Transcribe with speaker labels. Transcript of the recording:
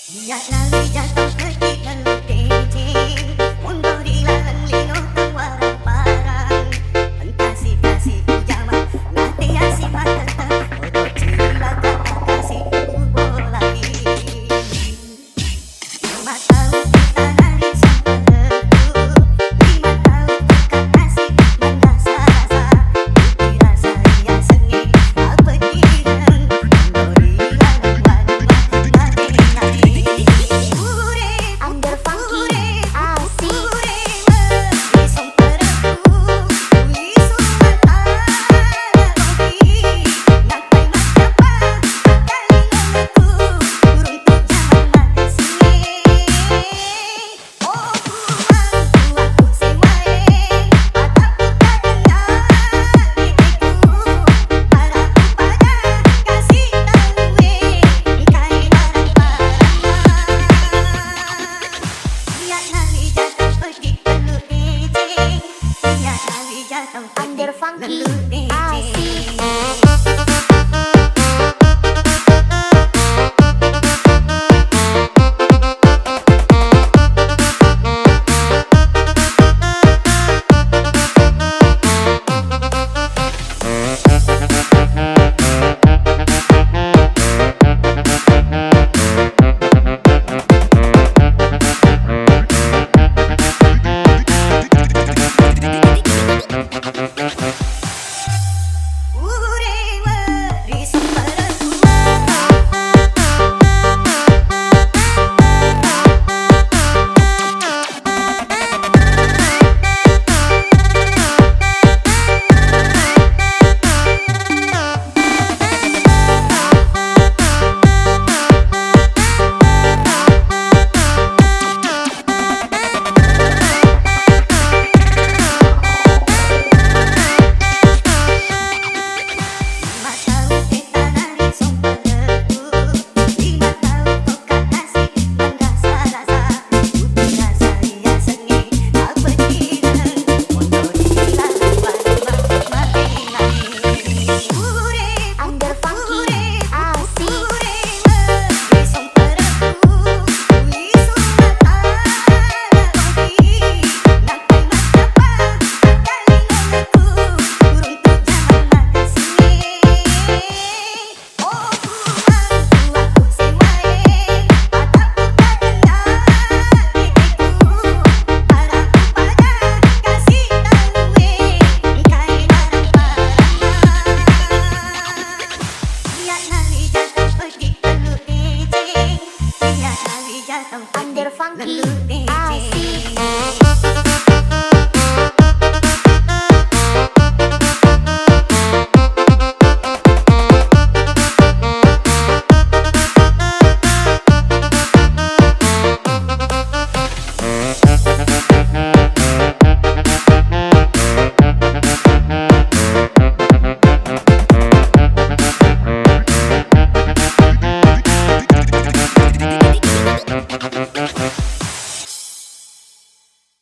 Speaker 1: Lihat lalu jatuh pergi lalu dejeng, mundur dilalang lino tawara parang. Entasi kasih ujaman, nanti asih mata untuk cila kata kasih ubah lagi. Lima tahun kita nari sampai redup, 5 tahun kita kasih mendasa-dasa. Bukti rasa ia sengih, apa dirang, mundur dilalang waduh nanti.
Speaker 2: Under funky asik.
Speaker 1: Under funky asik. Under funky